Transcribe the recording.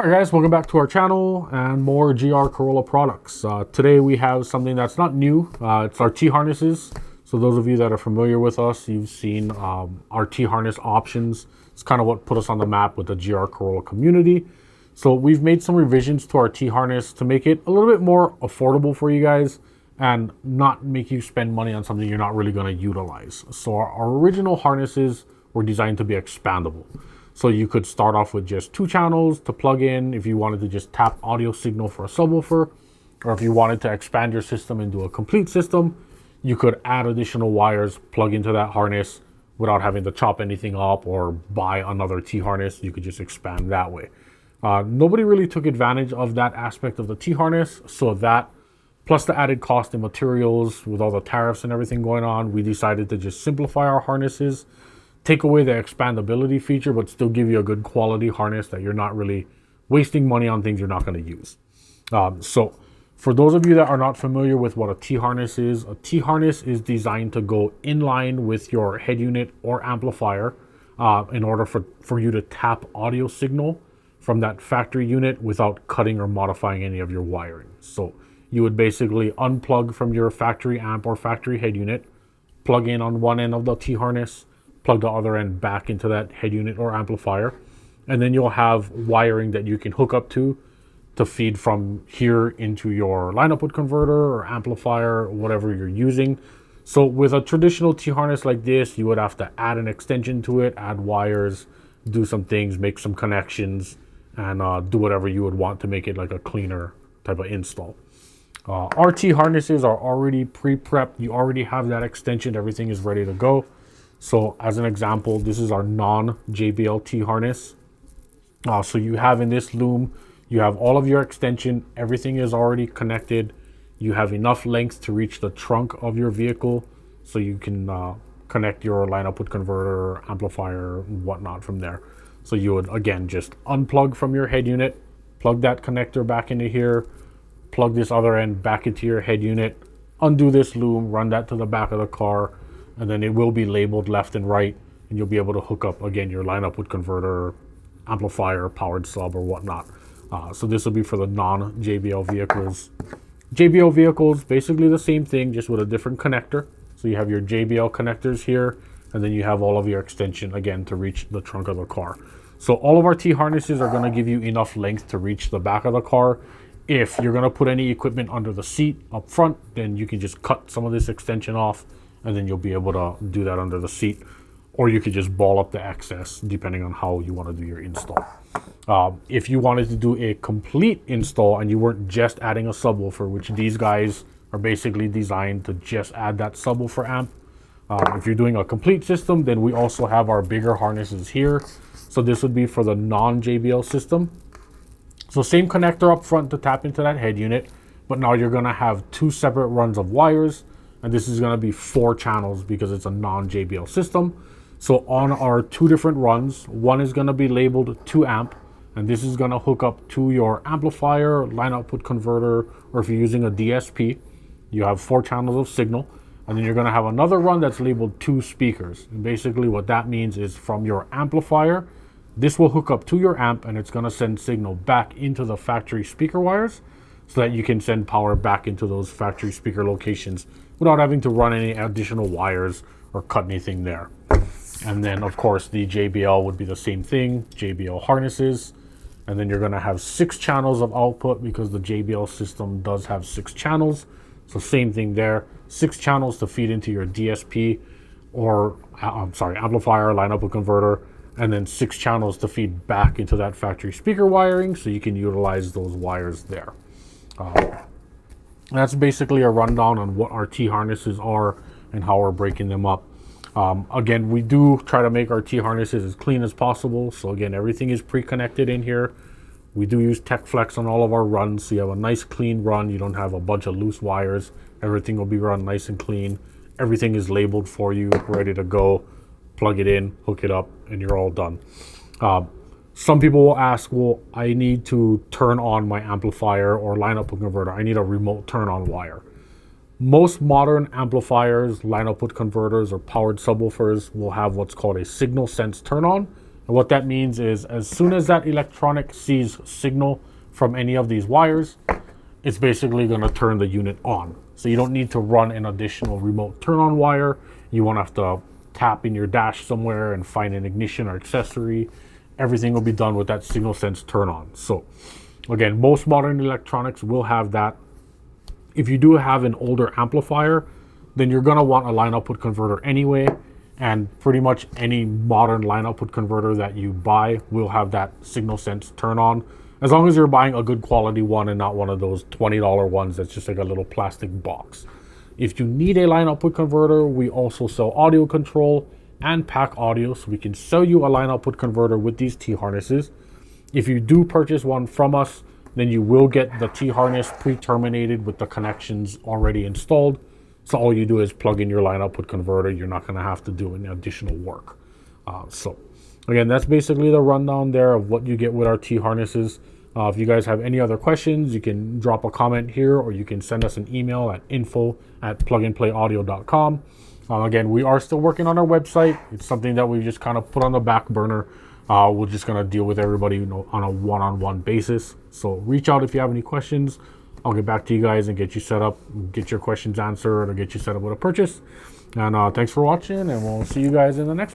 Alright guys, welcome back to our channel and more GR Corolla products. Today we have something that's not new. It's our T-harnesses. So those of you that are familiar with us, you've seen our T-harness options. It's kind of what put us on the map with the GR Corolla community. So we've made some revisions to our T-harness to make it a little bit more affordable for you guys and not make you spend money on something you're not really going to utilize. So our original harnesses were designed to be expandable. So you could start off with just 2 channels to plug in if you wanted to just tap audio signal for a subwoofer, or if you wanted to expand your system into a complete system, you could add additional wires, plug into that harness without having to chop anything up or buy another T-harness. You could just expand that way. Nobody really took advantage of that aspect of the T-harness, so that plus the added cost in materials with all the tariffs and everything going on, we decided to just simplify our harnesses, take away the expandability feature, but still give you a good quality harness that you're not really wasting money on things you're not going to use. So for those of you that are not familiar with what a T-harness is, a T-harness is designed to go in line with your head unit or amplifier in order for you to tap audio signal from that factory unit without cutting or modifying any of your wiring. So you would basically unplug from your factory amp or factory head unit, plug in on one end of the T-harness, plug the other end back into that head unit or amplifier, and then you'll have wiring that you can hook up to feed from here into your line output converter or amplifier, whatever you're using. So with a traditional T-harness like this, you would have to add an extension to it, add wires, do some things, make some connections, and do whatever you would want to make it like a cleaner type of install. Our T-harnesses are already pre-prepped. You already have that extension. Everything is ready to go. So as an example, this is our non-JBL T-harness. So you have in this loom, you have all of your extension. Everything is already connected. You have enough length to reach the trunk of your vehicle. So you can connect your line output converter, amplifier, and whatnot from there. So you would, again, just unplug from your head unit, plug that connector back into here, plug this other end back into your head unit, undo this loom, run that to the back of the car, and then it will be labeled left and right, and you'll be able to hook up, again, your line output converter, amplifier, powered sub, or whatnot. So this will be for the non-JBL vehicles. JBL vehicles, basically the same thing, just with a different connector. So you have your JBL connectors here, and then you have all of your extension, again, to reach the trunk of the car. So all of our T-harnesses are going to give you enough length to reach the back of the car. If you're going to put any equipment under the seat up front, then you can just cut some of this extension off, and then you'll be able to do that under the seat, or you could just ball up the excess depending on how you want to do your install. If you wanted to do a complete install and you weren't just adding a subwoofer, which these guys are basically designed to just add that subwoofer amp, if you're doing a complete system, then we also have our bigger harnesses here. So this would be for the non-JBL system. So same connector up front to tap into that head unit, but now you're going to have 2 separate runs of wires. And this is going to be 4 channels because it's a non-JBL system. So on our 2 different runs, one is going to be labeled 2 amp, and this is going to hook up to your amplifier, line output converter, or if you're using a DSP, you have 4 channels of signal. And then you're going to have another run that's labeled 2 speakers. And basically what that means is from your amplifier, this will hook up to your amp, and it's going to send signal back into the factory speaker wires so that you can send power back into those factory speaker locations without having to run any additional wires or cut anything there. And then of course the JBL would be the same thing, JBL harnesses. And then you're going to have 6 channels of output because the JBL system does have 6 channels. So same thing there, 6 channels to feed into your DSP or amplifier, line output converter, and then 6 channels to feed back into that factory speaker wiring so you can utilize those wires there. That's basically a rundown on what our T-harnesses are and how we're breaking them up. Again, we do try to make our T-harnesses as clean as possible. So again, everything is pre-connected in here. We do use TechFlex on all of our runs, so you have a nice clean run. You don't have a bunch of loose wires. Everything will be run nice and clean. Everything is labeled for you, ready to go. Plug it in, hook it up, and you're all done. Some people will ask, well, I need to turn on my amplifier or line output converter. I need a remote turn on wire. Most modern amplifiers, line output converters, or powered subwoofers will have what's called a signal sense turn on And what that means is as soon as that electronic sees signal from any of these wires, it's basically going to turn the unit on. So you don't need to run an additional remote turn on wire. You won't have to tap in your dash somewhere and find an ignition or accessory. Everything will be done with that signal sense turn on. So again, most modern electronics will have that. If you do have an older amplifier, then you're going to want a line output converter anyway. And pretty much any modern line output converter that you buy will have that signal sense turn on, as long as you're buying a good quality one and not one of those $20 ones that's just like a little plastic box. If you need a line output converter, we also sell audio control and pack audio, so we can sell you a line output converter with these T-harnesses. If you do purchase one from us, then you will get the T-harness pre-terminated with the connections already installed. So all you do is plug in your line output converter. You're not going to have to do any additional work. So again, that's basically the rundown there of what you get with our T-harnesses. If you guys have any other questions, you can drop a comment here, or you can send us an email at info@plugandplayaudio.com. Again, we are still working on our website. It's something that we've just kind of put on the back burner. We're just going to deal with everybody, on a one-on-one basis. So reach out if you have any questions. I'll get back to you guys and get you set up, get your questions answered, or get you set up with a purchase. And thanks for watching, and we'll see you guys in the next one.